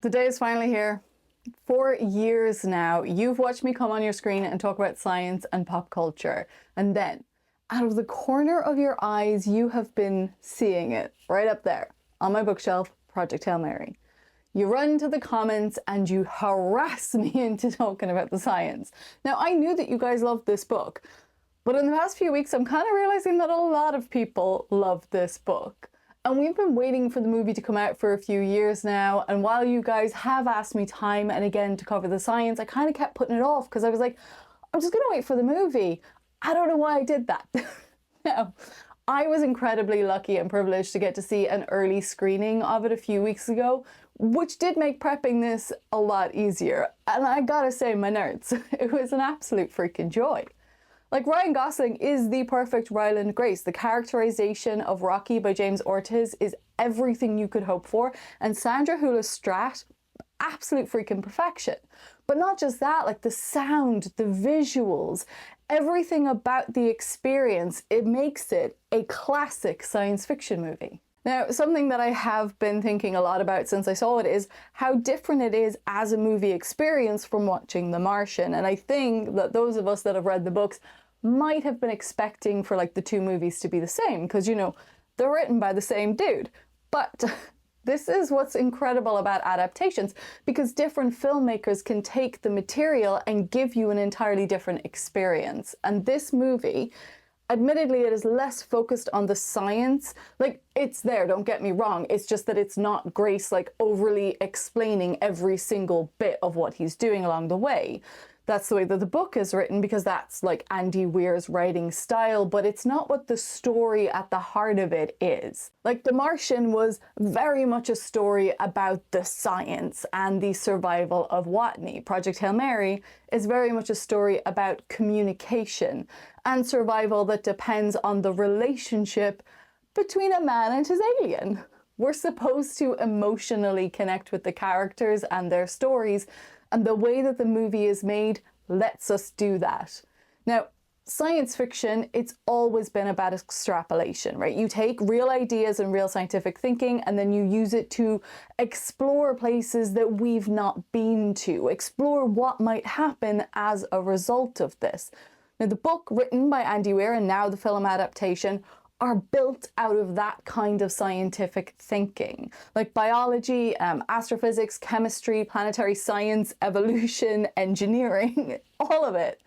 The day is finally here. For years now, you've watched me come on your screen and talk about science and pop culture. And then, out of the corner of your eyes, you have been seeing it right up there on my bookshelf, Project Hail Mary. You run to the comments and you harass me into talking about the science. Now, I knew that you guys loved this book, but in the past few weeks, I'm kind of realizing that a lot of people love this book. And we've been waiting for the movie to come out for a few years now. And while you guys have asked me time and again to cover the science, I kind of kept putting it off because I was like, I'm just going to wait for the movie. I don't know why I did that. Now, I was incredibly lucky and privileged to get to see an early screening of it a few weeks ago, which did make prepping this a lot easier. And I gotta say, my nerds, it was an absolute freaking joy. Like, Ryan Gosling is the perfect Ryland Grace. The characterization of Rocky by James Ortiz is everything you could hope for. And Sandra Hüller-Stratt, absolute freaking perfection. But not just that, like the sound, the visuals, everything about the experience, it makes it a classic science fiction movie. Now, something that I have been thinking a lot about since I saw it is how different it is as a movie experience from watching The Martian. And I think that those of us that have read the books might have been expecting for like the two movies to be the same, because, you know, they're written by the same dude. But this is what's incredible about adaptations, because different filmmakers can take the material and give you an entirely different experience. And this movie, admittedly, it is less focused on the science. Like, it's there, don't get me wrong. It's just that it's not Grace, like, overly explaining every single bit of what he's doing along the way. That's the way that the book is written, because that's like Andy Weir's writing style, but it's not what the story at the heart of it is. Like, The Martian was very much a story about the science and the survival of Watney. Project Hail Mary is very much a story about communication and survival that depends on the relationship between a man and his alien. We're supposed to emotionally connect with the characters and their stories, and the way that the movie is made lets us do that. Now, science fiction, it's always been about extrapolation, right? You take real ideas and real scientific thinking, and then you use it to explore places that we've not been to, explore what might happen as a result of this. Now, the book written by Andy Weir and now the film adaptation are built out of that kind of scientific thinking, like biology, astrophysics, chemistry, planetary science, evolution, engineering, all of it.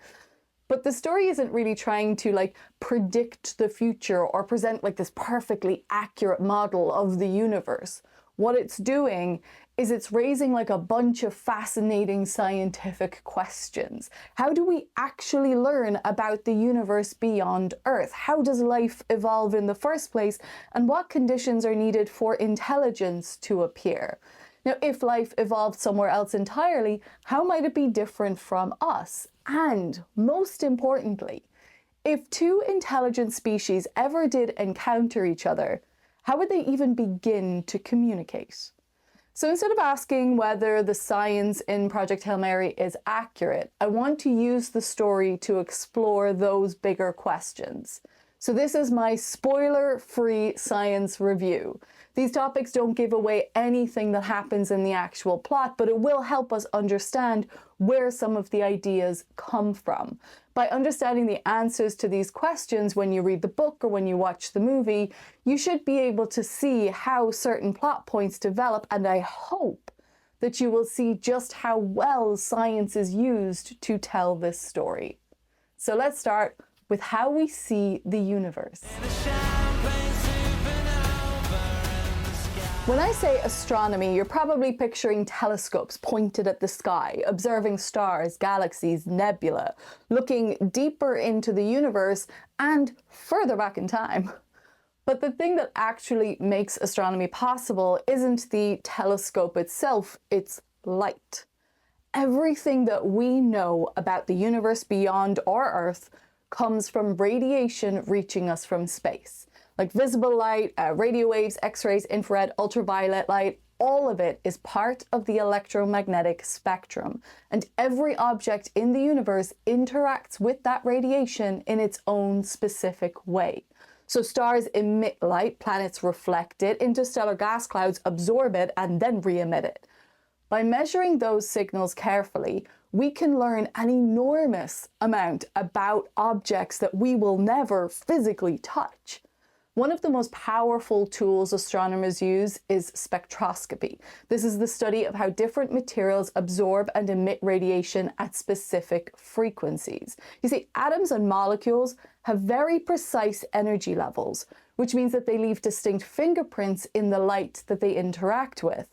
But the story isn't really trying to like predict the future or present like this perfectly accurate model of the universe. What it's doing is it's raising like a bunch of fascinating scientific questions. How do we actually learn about the universe beyond Earth? How does life evolve in the first place? And what conditions are needed for intelligence to appear? Now, if life evolved somewhere else entirely, how might it be different from us? And most importantly, if two intelligent species ever did encounter each other, how would they even begin to communicate? So instead of asking whether the science in Project Hail Mary is accurate, I want to use the story to explore those bigger questions. So this is my spoiler-free science review. These topics don't give away anything that happens in the actual plot, but it will help us understand where some of the ideas come from. By understanding the answers to these questions when you read the book or when you watch the movie, you should be able to see how certain plot points develop, and I hope that you will see just how well science is used to tell this story. So let's start with how we see the universe. When I say astronomy, you're probably picturing telescopes pointed at the sky, observing stars, galaxies, nebula, looking deeper into the universe and further back in time. But the thing that actually makes astronomy possible isn't the telescope itself, it's light. Everything that we know about the universe beyond our Earth comes from radiation reaching us from space. Like visible light, radio waves, X-rays, infrared, ultraviolet light, all of it is part of the electromagnetic spectrum. And every object in the universe interacts with that radiation in its own specific way. So stars emit light, planets reflect it, interstellar gas clouds absorb it and then re-emit it. By measuring those signals carefully, we can learn an enormous amount about objects that we will never physically touch. One of the most powerful tools astronomers use is spectroscopy. This is the study of how different materials absorb and emit radiation at specific frequencies. You see, atoms and molecules have very precise energy levels, which means that they leave distinct fingerprints in the light that they interact with.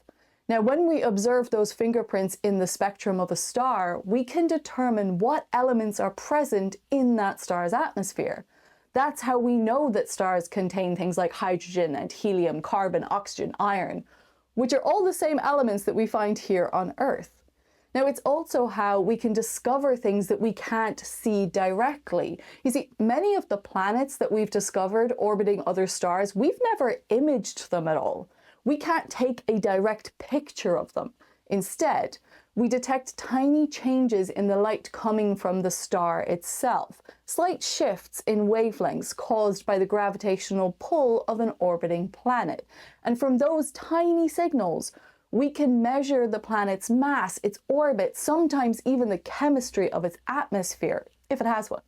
Now, when we observe those fingerprints in the spectrum of a star, we can determine what elements are present in that star's atmosphere. That's how we know that stars contain things like hydrogen and helium, carbon, oxygen, iron, which are all the same elements that we find here on Earth. Now, it's also how we can discover things that we can't see directly. You see, many of the planets that we've discovered orbiting other stars, we've never imaged them at all. We can't take a direct picture of them. Instead, we detect tiny changes in the light coming from the star itself, slight shifts in wavelengths caused by the gravitational pull of an orbiting planet. And from those tiny signals, we can measure the planet's mass, its orbit, sometimes even the chemistry of its atmosphere, if it has one.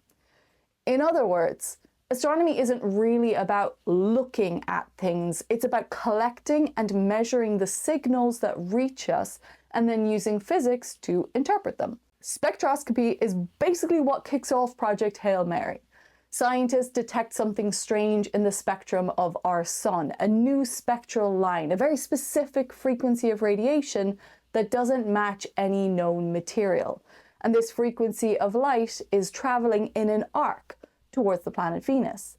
In other words, astronomy isn't really about looking at things, it's about collecting and measuring the signals that reach us and then using physics to interpret them. Spectroscopy is basically what kicks off Project Hail Mary. Scientists detect something strange in the spectrum of our sun, a new spectral line, a very specific frequency of radiation that doesn't match any known material. And this frequency of light is traveling in an arc towards the planet Venus.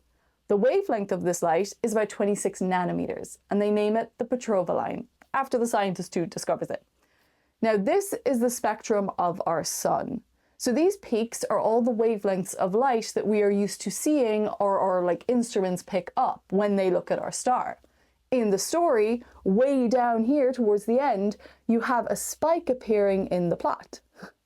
The wavelength of this light is about 26 nanometers, and they name it the Petrova line, after the scientist who discovers it. Now, this is the spectrum of our sun. So these peaks are all the wavelengths of light that we are used to seeing or like instruments pick up when they look at our star. In the story, way down here towards the end, you have a spike appearing in the plot,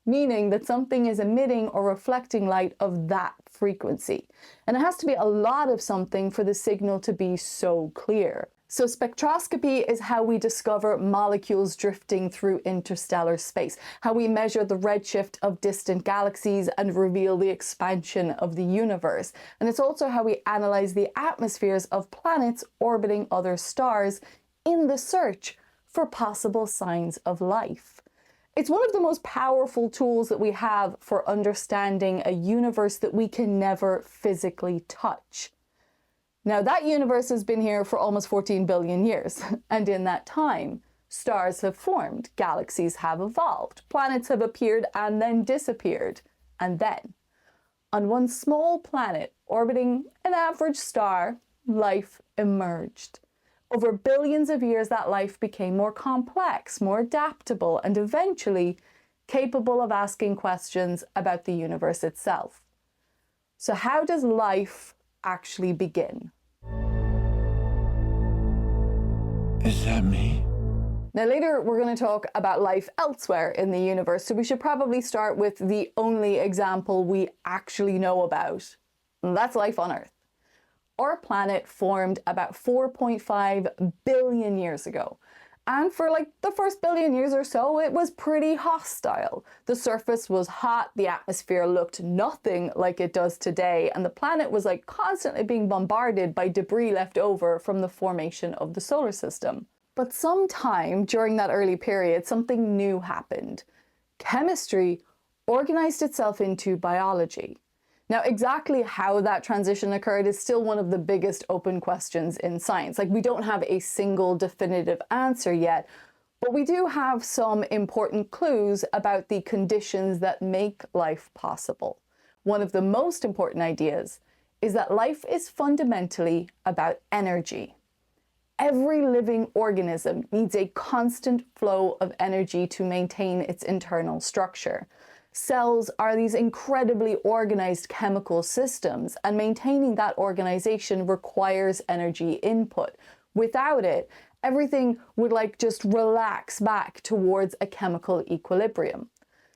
meaning that something is emitting or reflecting light of that frequency. And it has to be a lot of something for the signal to be so clear. So spectroscopy is how we discover molecules drifting through interstellar space, how we measure the redshift of distant galaxies and reveal the expansion of the universe. And it's also how we analyze the atmospheres of planets orbiting other stars in the search for possible signs of life. It's one of the most powerful tools that we have for understanding a universe that we can never physically touch. Now, that universe has been here for almost 14 billion years, and in that time, stars have formed, galaxies have evolved, planets have appeared and then disappeared, and then, on one small planet orbiting an average star, life emerged. Over billions of years, that life became more complex, more adaptable, and eventually capable of asking questions about the universe itself. So how does life actually begin? Is that me? Now later we're going to talk about life elsewhere in the universe, so we should probably start with the only example we actually know about, and that's life on Earth. Our planet formed about 4.5 billion years ago. And for like the first billion years or so, it was pretty hostile. The surface was hot, the atmosphere looked nothing like it does today, and the planet was like constantly being bombarded by debris left over from the formation of the solar system. But sometime during that early period, something new happened. Chemistry organized itself into biology. Now, exactly how that transition occurred is still one of the biggest open questions in science. Like, we don't have a single definitive answer yet, but we do have some important clues about the conditions that make life possible. One of the most important ideas is that life is fundamentally about energy. Every living organism needs a constant flow of energy to maintain its internal structure. Cells are these incredibly organized chemical systems, and maintaining that organization requires energy input. Without it, everything would just relax back towards a chemical equilibrium.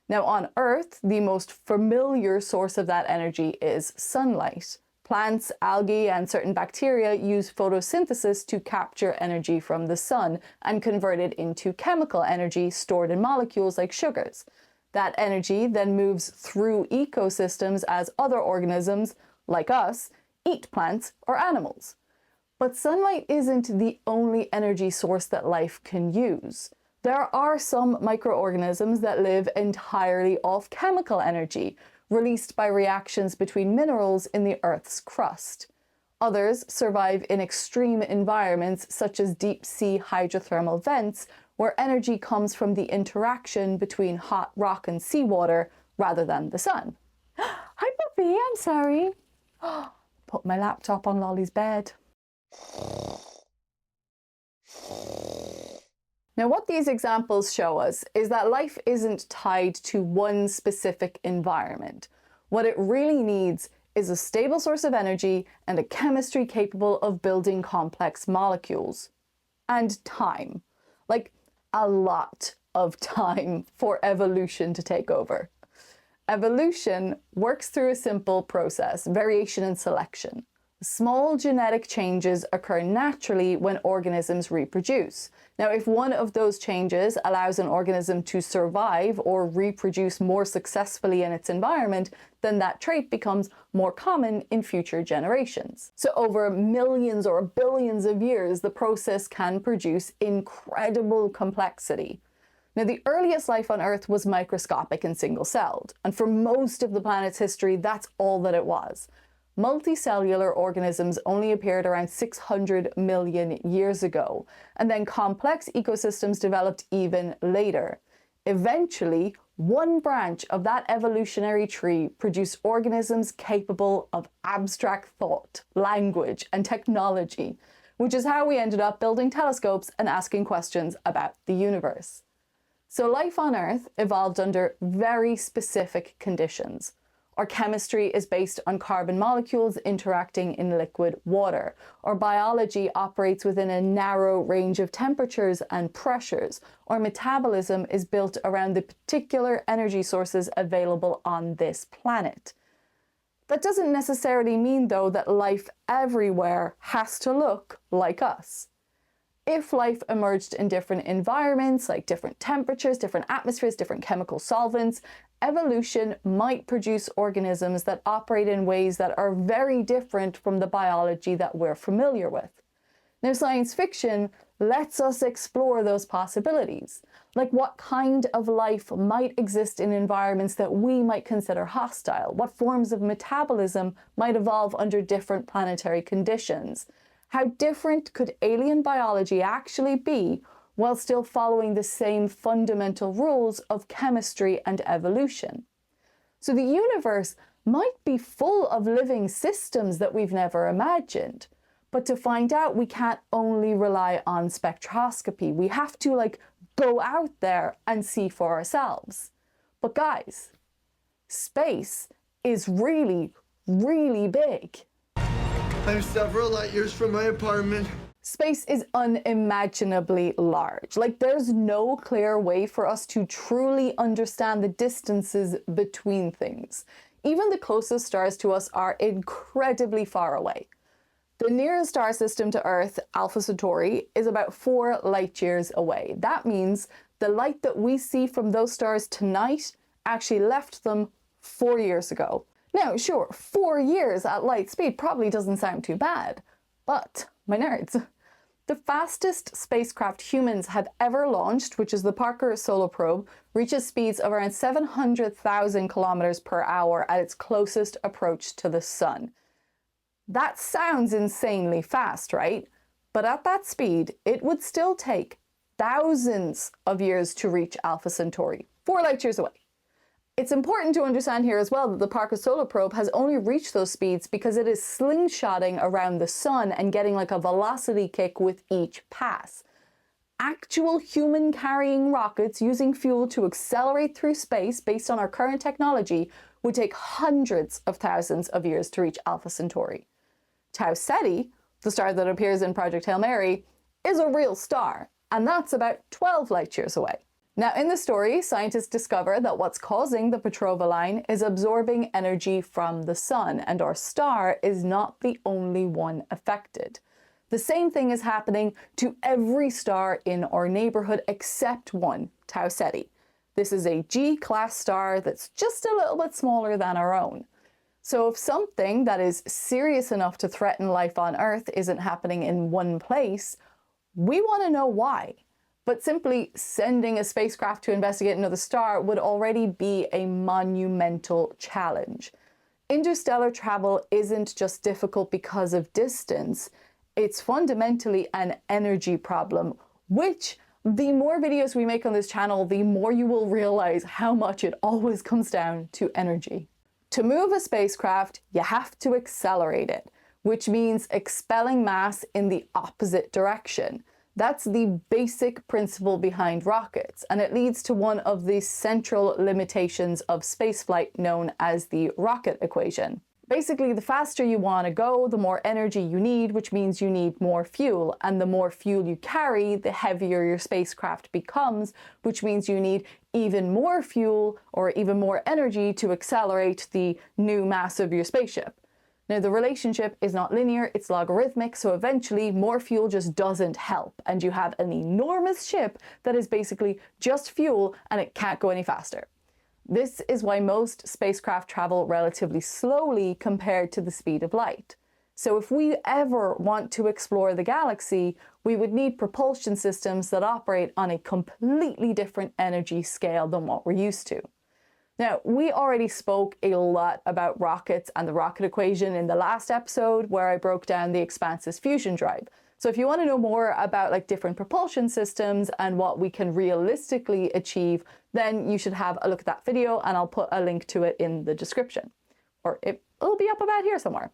Now on Earth, the most familiar source of that energy is sunlight. Plants, algae, and certain bacteria use photosynthesis to capture energy from the sun and convert it into chemical energy stored in molecules like sugars. That energy then moves through ecosystems as other organisms, like us, eat plants or animals. But sunlight isn't the only energy source that life can use. There are some microorganisms that live entirely off chemical energy, released by reactions between minerals in the Earth's crust. Others survive in extreme environments such as deep-sea hydrothermal vents, where energy comes from the interaction between hot rock and seawater rather than the sun. Hi, puppy, I'm sorry. Put my laptop on Lolly's bed. Now, what these examples show us is that life isn't tied to one specific environment. What it really needs is a stable source of energy and a chemistry capable of building complex molecules. And time. Like, a lot of time for evolution to take over. Evolution works through a simple process, variation and selection. Small genetic changes occur naturally when organisms reproduce. Now, if one of those changes allows an organism to survive or reproduce more successfully in its environment, then that trait becomes more common in future generations. So over millions or billions of years, the process can produce incredible complexity. Now, the earliest life on Earth was microscopic and single-celled, and for most of the planet's history, that's all that it was. Multicellular organisms only appeared around 600 million years ago, and then complex ecosystems developed even later. Eventually, one branch of that evolutionary tree produced organisms capable of abstract thought, language, and technology, which is how we ended up building telescopes and asking questions about the universe. So life on Earth evolved under very specific conditions. Our chemistry is based on carbon molecules interacting in liquid water. Our biology operates within a narrow range of temperatures and pressures. Our metabolism is built around the particular energy sources available on this planet. That doesn't necessarily mean, though, that life everywhere has to look like us. If life emerged in different environments, like different temperatures, different atmospheres, different chemical solvents, evolution might produce organisms that operate in ways that are very different from the biology that we're familiar with. Now, science fiction lets us explore those possibilities, like what kind of life might exist in environments that we might consider hostile, what forms of metabolism might evolve under different planetary conditions. How different could alien biology actually be while still following the same fundamental rules of chemistry and evolution? So the universe might be full of living systems that we've never imagined. But to find out, we can't only rely on spectroscopy. We have to go out there and see for ourselves. But guys, space is really, really big. I'm several light years from my apartment. Space is unimaginably large. There's no clear way for us to truly understand the distances between things. Even the closest stars to us are incredibly far away. The nearest star system to Earth, Alpha Centauri, is about 4 light years away. That means the light that we see from those stars tonight actually left them 4 years ago. Now, sure, 4 years at light speed probably doesn't sound too bad, but, my nerds, the fastest spacecraft humans have ever launched, which is the Parker Solar Probe, reaches speeds of around 700,000 kilometers per hour at its closest approach to the Sun. That sounds insanely fast, right? But at that speed, it would still take thousands of years to reach Alpha Centauri, 4 light years away. It's important to understand here as well that the Parker Solar Probe has only reached those speeds because it is slingshotting around the Sun and getting a velocity kick with each pass. Actual human-carrying rockets using fuel to accelerate through space based on our current technology would take hundreds of thousands of years to reach Alpha Centauri. Tau Ceti, the star that appears in Project Hail Mary, is a real star, and that's about 12 light years away. Now, in the story, scientists discover that what's causing the Petrova line is absorbing energy from the sun, and our star is not the only one affected. The same thing is happening to every star in our neighborhood except one, Tau Ceti. This is a G-class star that's just a little bit smaller than our own. So if something that is serious enough to threaten life on Earth isn't happening in one place, we want to know why. But simply sending a spacecraft to investigate another star would already be a monumental challenge. Interstellar travel isn't just difficult because of distance, it's fundamentally an energy problem, which the more videos we make on this channel, the more you will realize how much it always comes down to energy. To move a spacecraft, you have to accelerate it, which means expelling mass in the opposite direction. That's the basic principle behind rockets, and it leads to one of the central limitations of spaceflight known as the rocket equation. Basically, the faster you want to go, the more energy you need, which means you need more fuel. And the more fuel you carry, the heavier your spacecraft becomes, which means you need even more fuel or even more energy to accelerate the new mass of your spaceship. Now, the relationship is not linear, it's logarithmic, so eventually more fuel just doesn't help, and you have an enormous ship that is basically just fuel and it can't go any faster. This is why most spacecraft travel relatively slowly compared to the speed of light. So if we ever want to explore the galaxy, we would need propulsion systems that operate on a completely different energy scale than what we're used to. Now, we already spoke a lot about rockets and the rocket equation in the last episode where I broke down the expansive fusion drive. So if you want to know more about different propulsion systems and what we can realistically achieve, then you should have a look at that video, and I'll put a link to it in the description. Or it'll be up about here somewhere.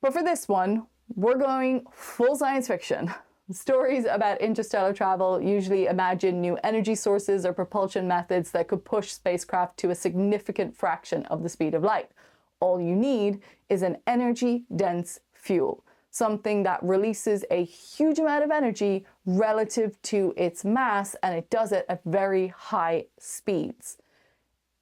But for this one, we're going full science fiction. Stories about interstellar travel usually imagine new energy sources or propulsion methods that could push spacecraft to a significant fraction of the speed of light. All you need is an energy-dense fuel, something that releases a huge amount of energy relative to its mass, and it does it at very high speeds.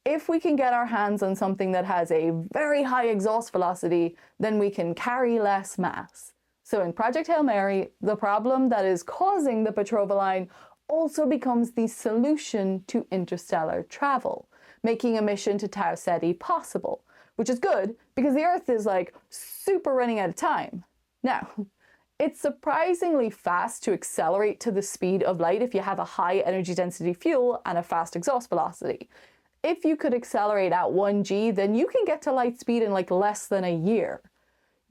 If we can get our hands on something that has a very high exhaust velocity, then we can carry less mass. So in Project Hail Mary, the problem that is causing the Petrova line also becomes the solution to interstellar travel, making a mission to Tau Ceti possible, which is good because the Earth is super running out of time. Now, it's surprisingly fast to accelerate to the speed of light if you have a high energy density fuel and a fast exhaust velocity. If you could accelerate at 1G, then you can get to light speed in less than a year.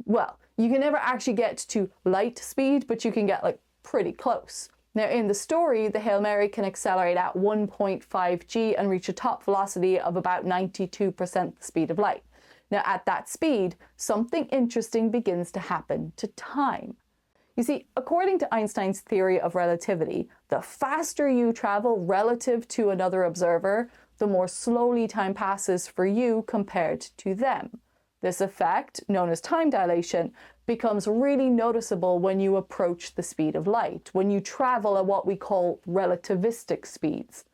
Well, you can never actually get to light speed, but you can get pretty close. Now, in the story, the Hail Mary can accelerate at 1.5G and reach a top velocity of about 92% the speed of light. Now, at that speed, something interesting begins to happen to time. You see, according to Einstein's theory of relativity, the faster you travel relative to another observer, the more slowly time passes for you compared to them. This effect, known as time dilation, becomes really noticeable when you approach the speed of light, when you travel at what we call relativistic speeds.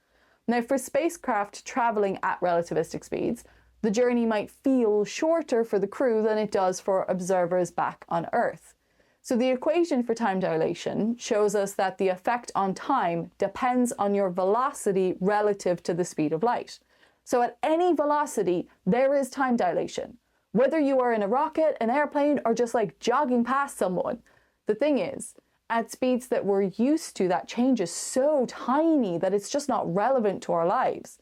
Now, for spacecraft traveling at relativistic speeds, the journey might feel shorter for the crew than it does for observers back on Earth. So the equation for time dilation shows us that the effect on time depends on your velocity relative to the speed of light. So at any velocity, there is time dilation, whether you are in a rocket, an airplane, or just jogging past someone. The thing is, at speeds that we're used to, that change is so tiny that it's just not relevant to our lives.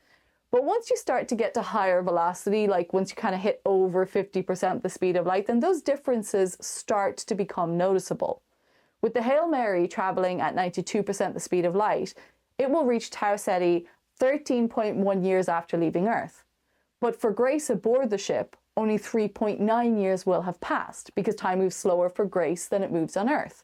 But once you start to get to higher velocity, once you kind of hit over 50% the speed of light, then those differences start to become noticeable. With the Hail Mary traveling at 92% the speed of light, it will reach Tau Ceti 13.1 years after leaving Earth. But for Grace aboard the ship, only 3.9 years will have passed, because time moves slower for Grace than it moves on Earth.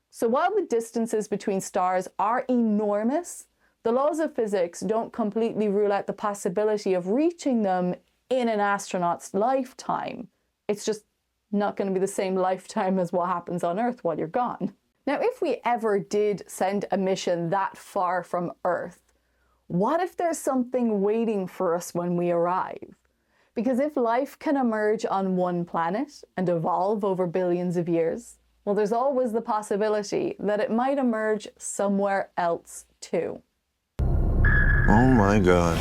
So while the distances between stars are enormous, the laws of physics don't completely rule out the possibility of reaching them in an astronaut's lifetime. It's just not going to be the same lifetime as what happens on Earth while you're gone. Now, if we ever did send a mission that far from Earth, What if there's something waiting for us when we arrive? Because if life can emerge on one planet and evolve over billions of years, well, there's always the possibility that it might emerge somewhere else too. Oh my God.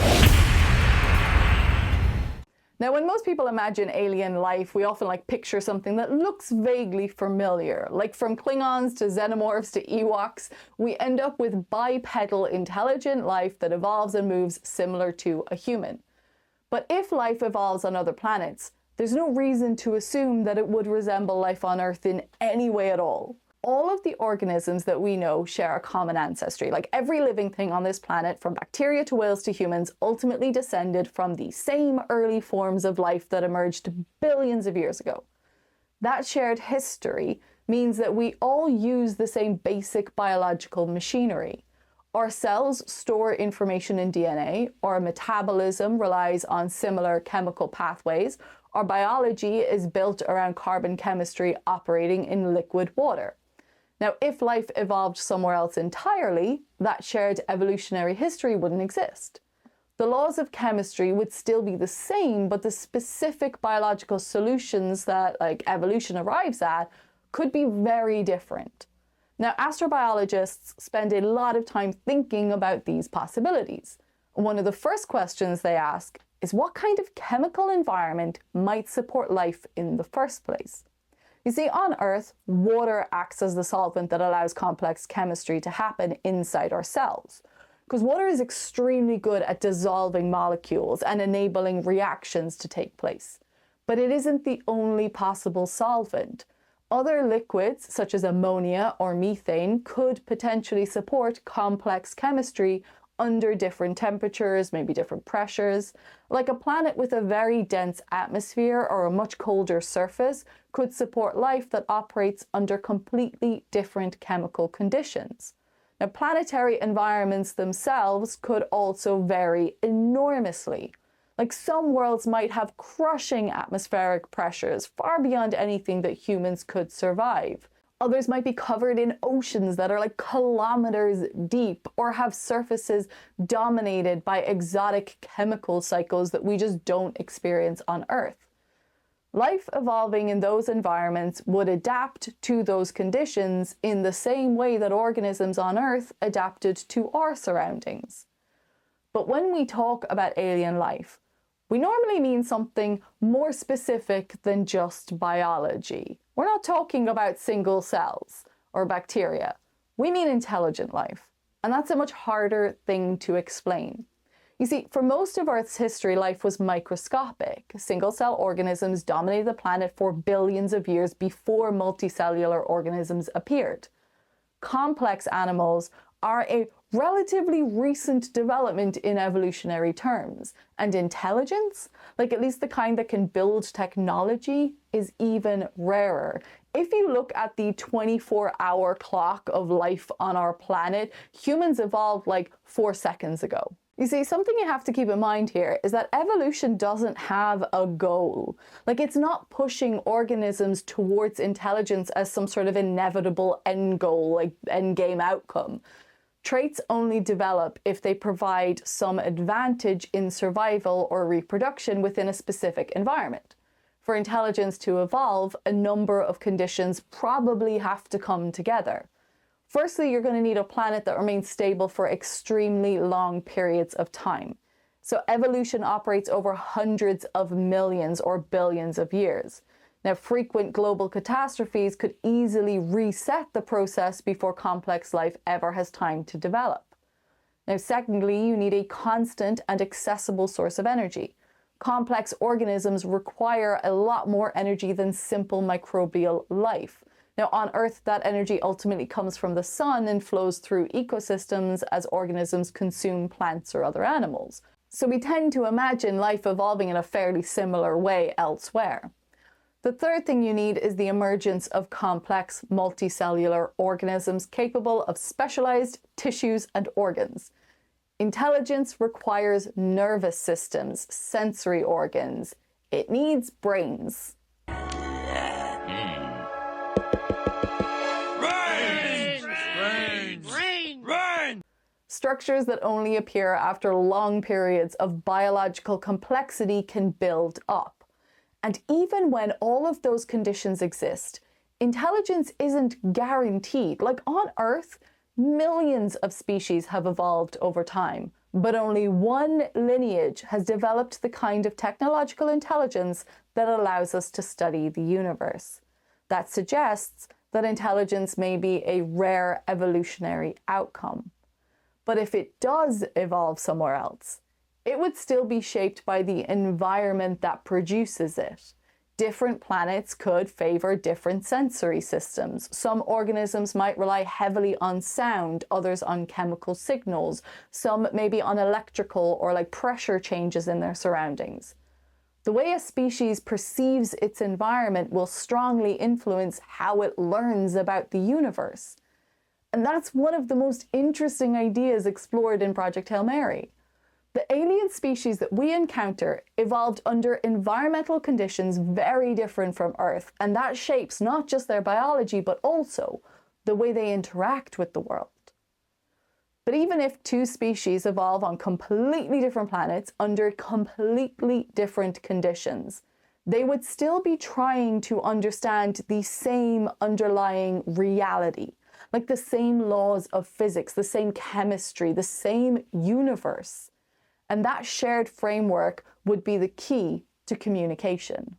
Now, when most people imagine alien life, we often picture something that looks vaguely familiar. Like from Klingons to Xenomorphs to Ewoks, we end up with bipedal intelligent life that evolves and moves similar to a human. But if life evolves on other planets, there's no reason to assume that it would resemble life on Earth in any way at all. All of the organisms that we know share a common ancestry. Like every living thing on this planet, from bacteria to whales to humans, ultimately descended from the same early forms of life that emerged billions of years ago. That shared history means that we all use the same basic biological machinery. Our cells store information in DNA, our metabolism relies on similar chemical pathways, our biology is built around carbon chemistry operating in liquid water. Now, if life evolved somewhere else entirely, that shared evolutionary history wouldn't exist. The laws of chemistry would still be the same, but the specific biological solutions that evolution arrives at could be very different. Now, astrobiologists spend a lot of time thinking about these possibilities. One of the first questions they ask is what kind of chemical environment might support life in the first place? You see, on Earth, water acts as the solvent that allows complex chemistry to happen inside our cells. Because water is extremely good at dissolving molecules and enabling reactions to take place. But it isn't the only possible solvent. Other liquids, such as ammonia or methane, could potentially support complex chemistry under different temperatures, maybe different pressures. Like a planet with a very dense atmosphere or a much colder surface could support life that operates under completely different chemical conditions. Now, planetary environments themselves could also vary enormously. Like some worlds might have crushing atmospheric pressures far beyond anything that humans could survive. Others might be covered in oceans that are kilometers deep or have surfaces dominated by exotic chemical cycles that we just don't experience on Earth. Life evolving in those environments would adapt to those conditions in the same way that organisms on Earth adapted to our surroundings. But when we talk about alien life, we normally mean something more specific than just biology. We're not talking about single cells or bacteria. We mean intelligent life, and that's a much harder thing to explain. You see, for most of Earth's history, life was microscopic. Single-cell organisms dominated the planet for billions of years before multicellular organisms appeared. Complex animals are a relatively recent development in evolutionary terms, and intelligence, at least the kind that can build technology, is even rarer. If you look at the 24-hour clock of life on our planet, humans evolved 4 seconds ago. You see, something you have to keep in mind here is that evolution doesn't have a goal. It's not pushing organisms towards intelligence as some sort of inevitable end goal, end game outcome. Traits only develop if they provide some advantage in survival or reproduction within a specific environment. For intelligence to evolve, a number of conditions probably have to come together. Firstly, you're going to need a planet that remains stable for extremely long periods of time. So evolution operates over hundreds of millions or billions of years. Now, frequent global catastrophes could easily reset the process before complex life ever has time to develop. Now, secondly, you need a constant and accessible source of energy. Complex organisms require a lot more energy than simple microbial life. Now, on Earth, that energy ultimately comes from the sun and flows through ecosystems as organisms consume plants or other animals. So we tend to imagine life evolving in a fairly similar way elsewhere. The third thing you need is the emergence of complex multicellular organisms capable of specialized tissues and organs. Intelligence requires nervous systems, sensory organs. It needs brains. Structures that only appear after long periods of biological complexity can build up. And even when all of those conditions exist, intelligence isn't guaranteed. Like on Earth, millions of species have evolved over time, but only one lineage has developed the kind of technological intelligence that allows us to study the universe. That suggests that intelligence may be a rare evolutionary outcome. But if it does evolve somewhere else, it would still be shaped by the environment that produces it. Different planets could favor different sensory systems. Some organisms might rely heavily on sound, others on chemical signals, some maybe on electrical or like pressure changes in their surroundings. The way a species perceives its environment will strongly influence how it learns about the universe. And that's one of the most interesting ideas explored in Project Hail Mary. The alien species that we encounter evolved under environmental conditions very different from Earth, and that shapes not just their biology, but also the way they interact with the world. But even if two species evolve on completely different planets under completely different conditions, they would still be trying to understand the same underlying reality, like the same laws of physics, the same chemistry, the same universe. And that shared framework would be the key to communication.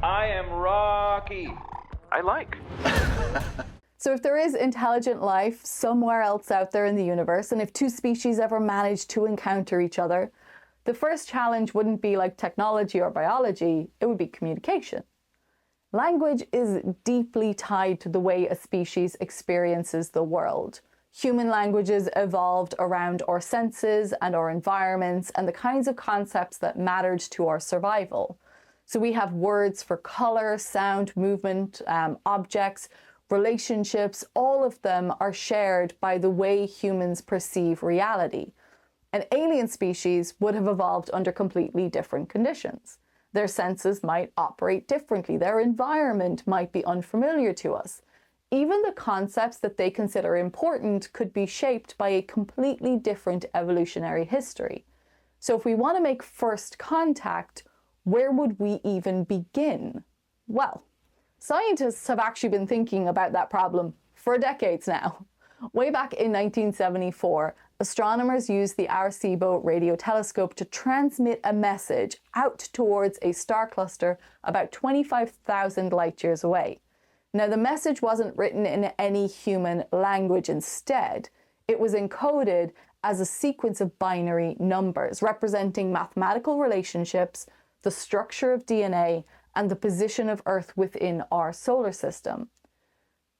I am Rocky. I like. So if there is intelligent life somewhere else out there in the universe, and if two species ever manage to encounter each other, the first challenge wouldn't be like technology or biology, it would be communication. Language is deeply tied to the way a species experiences the world. Human languages evolved around our senses and our environments and the kinds of concepts that mattered to our survival. So we have words for color, sound, movement, objects, relationships. All of them are shared by the way humans perceive reality. An alien species would have evolved under completely different conditions. Their senses might operate differently. Their environment might be unfamiliar to us. Even the concepts that they consider important could be shaped by a completely different evolutionary history. So if we want to make first contact, where would we even begin? Well, scientists have actually been thinking about that problem for decades now. Way back in 1974, astronomers used the Arecibo radio telescope to transmit a message out towards a star cluster about 25,000 light years away. Now, the message wasn't written in any human language. Instead, it was encoded as a sequence of binary numbers representing mathematical relationships, the structure of DNA, and the position of Earth within our solar system.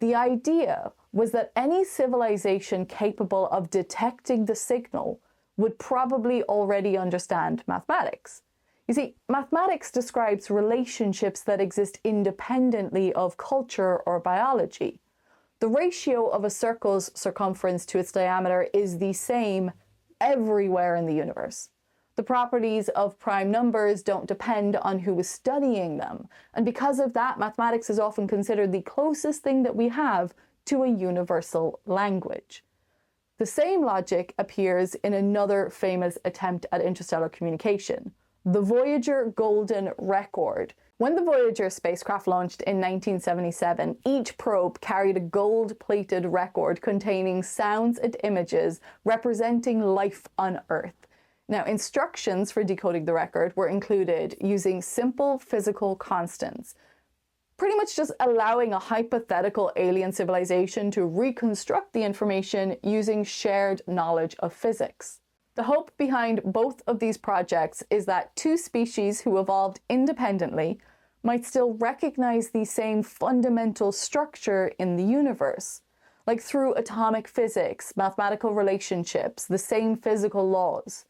The idea was that any civilization capable of detecting the signal would probably already understand mathematics. You see, mathematics describes relationships that exist independently of culture or biology. The ratio of a circle's circumference to its diameter is the same everywhere in the universe. The properties of prime numbers don't depend on who is studying them, and because of that, mathematics is often considered the closest thing that we have to a universal language. The same logic appears in another famous attempt at interstellar communication, the Voyager Golden Record. When the Voyager spacecraft launched in 1977, each probe carried a gold-plated record containing sounds and images representing life on Earth. Now, instructions for decoding the record were included using simple physical constants, pretty much just allowing a hypothetical alien civilization to reconstruct the information using shared knowledge of physics. The hope behind both of these projects is that two species who evolved independently might still recognize the same fundamental structure in the universe, like through atomic physics, mathematical relationships, the same physical laws.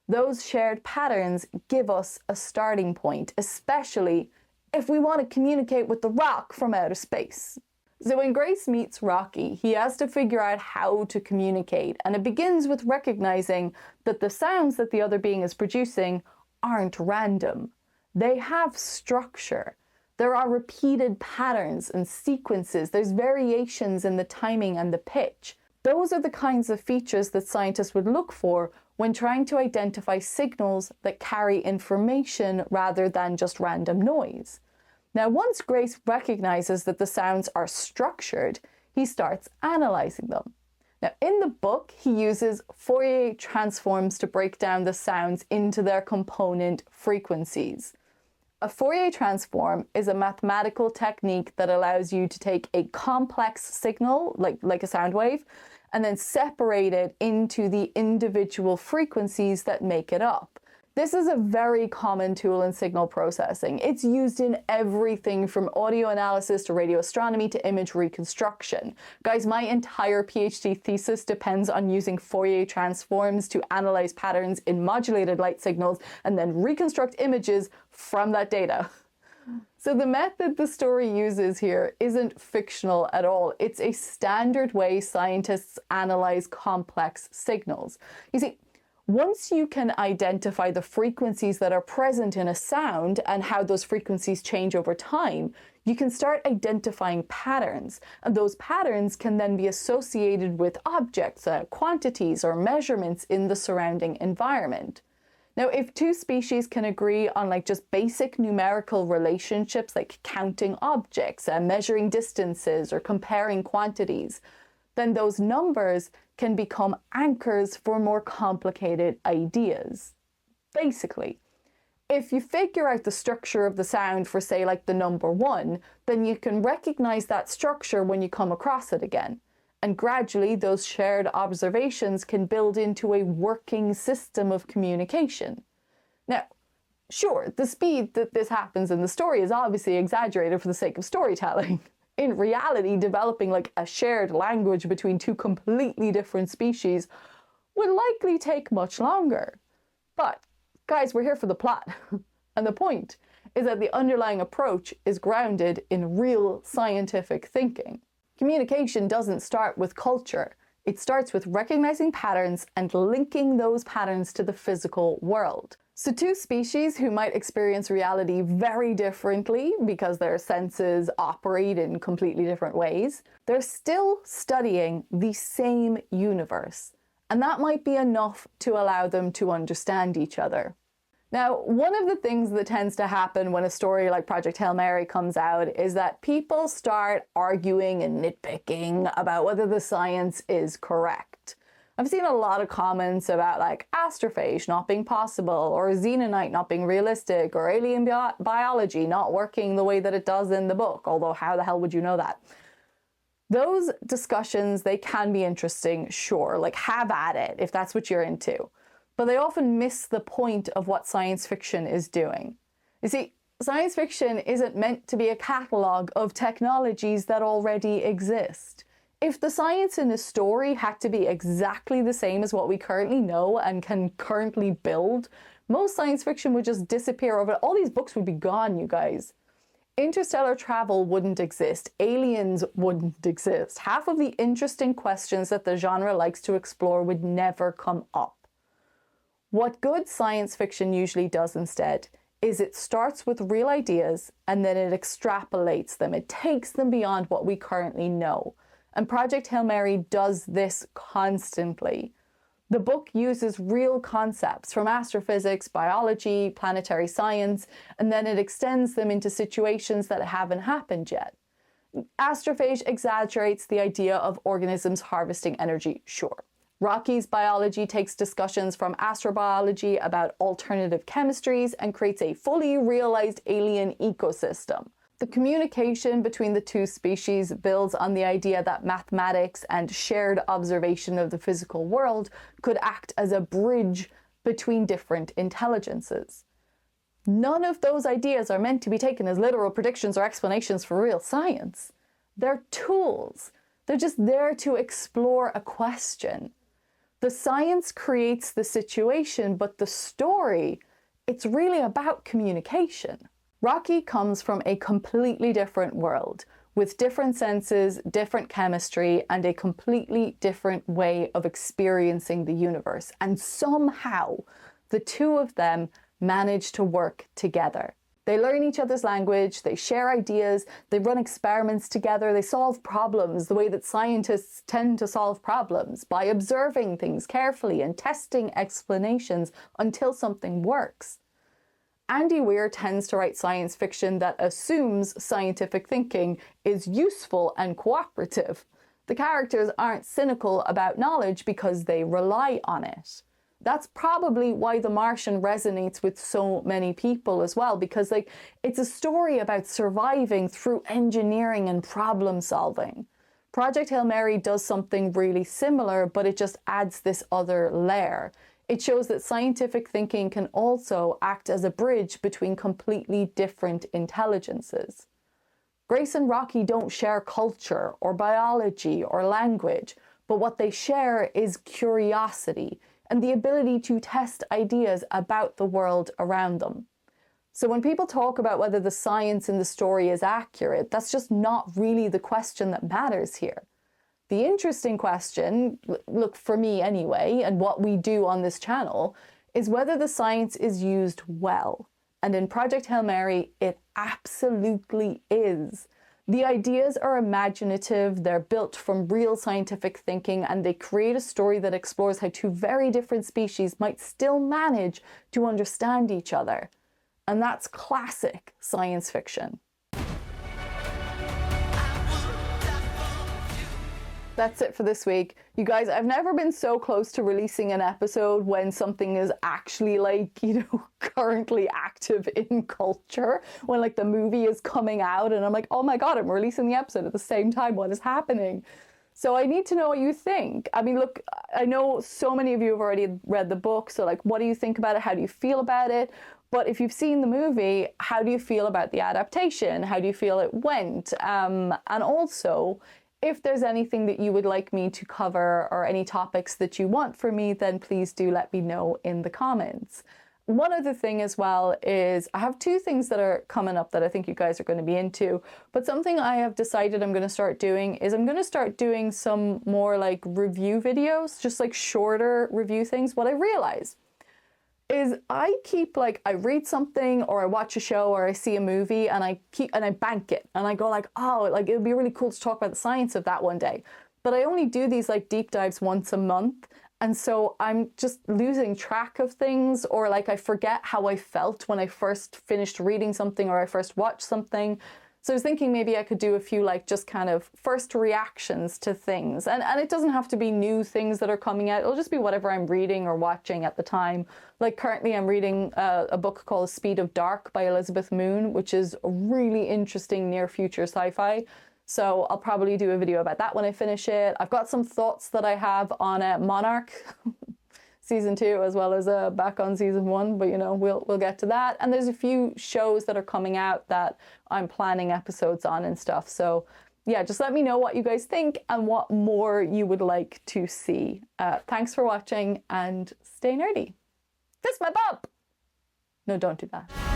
Those shared patterns give us a starting point, especially if we want to communicate with the rock from outer space. So when Grace meets Rocky, he has to figure out how to communicate, and it begins with recognizing that the sounds that the other being is producing aren't random. They have structure. There are repeated patterns and sequences. There's variations in the timing and the pitch. Those are the kinds of features that scientists would look for when trying to identify signals that carry information rather than just random noise. Now, once Grace recognizes that the sounds are structured, he starts analyzing them. Now, in the book, he uses Fourier transforms to break down the sounds into their component frequencies. A Fourier transform is a mathematical technique that allows you to take a complex signal, like a sound wave, and then separate it into the individual frequencies that make it up. This is a very common tool in signal processing. It's used in everything from audio analysis to radio astronomy to image reconstruction. Guys, my entire PhD thesis depends on using Fourier transforms to analyze patterns in modulated light signals and then reconstruct images from that data. So the method the story uses here isn't fictional at all. It's a standard way scientists analyze complex signals. You see, once you can identify the frequencies that are present in a sound and how those frequencies change over time, you can start identifying patterns. And those patterns can then be associated with objects, quantities, or measurements in the surrounding environment. Now, if two species can agree on just basic numerical relationships like counting objects, measuring distances, or comparing quantities, then those numbers can become anchors for more complicated ideas. Basically, if you figure out the structure of the sound for, say, the number 1, then you can recognize that structure when you come across it again. And gradually, those shared observations can build into a working system of communication. Now, sure, the speed that this happens in the story is obviously exaggerated for the sake of storytelling. In reality, developing a shared language between two completely different species would likely take much longer. But, guys, we're here for the plot. And the point is that the underlying approach is grounded in real scientific thinking. Communication doesn't start with culture. It starts with recognizing patterns and linking those patterns to the physical world. So two species who might experience reality very differently because their senses operate in completely different ways, they're still studying the same universe. And that might be enough to allow them to understand each other. Now, one of the things that tends to happen when a story like Project Hail Mary comes out is that people start arguing and nitpicking about whether the science is correct. I've seen a lot of comments about astrophage not being possible, or xenonite not being realistic, or alien biology not working the way that it does in the book, although how the hell would you know that? Those discussions, they can be interesting, sure, have at it if that's what you're into. But they often miss the point of what science fiction is doing. You see, science fiction isn't meant to be a catalogue of technologies that already exist. If the science in a story had to be exactly the same as what we currently know and can currently build, most science fiction would just disappear over. All these books would be gone, you guys. Interstellar travel wouldn't exist. Aliens wouldn't exist. Half of the interesting questions that the genre likes to explore would never come up. What good science fiction usually does instead is it starts with real ideas and then it extrapolates them. It takes them beyond what we currently know. And Project Hail Mary does this constantly. The book uses real concepts from astrophysics, biology, planetary science, and then it extends them into situations that haven't happened yet. Astrophage exaggerates the idea of organisms harvesting energy, sure. Rocky's biology takes discussions from astrobiology about alternative chemistries and creates a fully realized alien ecosystem. The communication between the two species builds on the idea that mathematics and shared observation of the physical world could act as a bridge between different intelligences. None of those ideas are meant to be taken as literal predictions or explanations for real science. They're tools. They're just there to explore a question. The science creates the situation, but the story, it's really about communication. Rocky comes from a completely different world, with different senses, different chemistry, and a completely different way of experiencing the universe. And somehow, the two of them manage to work together. They learn each other's language, they share ideas, they run experiments together, they solve problems the way that scientists tend to solve problems, by observing things carefully and testing explanations until something works. Andy Weir tends to write science fiction that assumes scientific thinking is useful and cooperative. The characters aren't cynical about knowledge because they rely on it. That's probably why The Martian resonates with so many people as well, because it's a story about surviving through engineering and problem solving. Project Hail Mary does something really similar, but it just adds this other layer. It shows that scientific thinking can also act as a bridge between completely different intelligences. Grace and Rocky don't share culture or biology or language, but what they share is curiosity and the ability to test ideas about the world around them. So when people talk about whether the science in the story is accurate, that's just not really the question that matters here. The interesting question, look, for me anyway, and what we do on this channel, is whether the science is used well. And in Project Hail Mary, it absolutely is. The ideas are imaginative, they're built from real scientific thinking, and they create a story that explores how two very different species might still manage to understand each other. And that's classic science fiction. That's it for this week. You guys, I've never been so close to releasing an episode when something is actually currently active in culture. When the movie is coming out and I'm like, oh my God, I'm releasing the episode at the same time. What is happening? So I need to know what you think. I mean, look, I know so many of you have already read the book. So what do you think about it? How do you feel about it? But if you've seen the movie, how do you feel about the adaptation? How do you feel it went? And also, if there's anything that you would like me to cover or any topics that you want for me, then please do let me know in the comments. One other thing as well is I have two things that are coming up that I think you guys are going to be into, but something I have decided I'm going to start doing is I'm going to start doing some more review videos, just shorter review things. What I realized is I keep I read something or I watch a show or I see a movie and I bank it and I go oh, it would be really cool to talk about the science of that one day. But I only do these deep dives once a month. And so I'm just losing track of things, or I forget how I felt when I first finished reading something or I first watched something. So I was thinking maybe I could do a few just kind of first reactions to things. And it doesn't have to be new things that are coming out. It'll just be whatever I'm reading or watching at the time. Currently I'm reading a book called Speed of Dark by Elizabeth Moon, which is a really interesting near future sci-fi. So I'll probably do a video about that when I finish it. I've got some thoughts that I have on Monarch. Season 2 as well as back on season 1, but we'll get to that. And there's a few shows that are coming out that I'm planning episodes on and stuff. So yeah, just let me know what you guys think and what more you would like to see. Thanks for watching and stay nerdy. Kiss my bump. No, don't do that.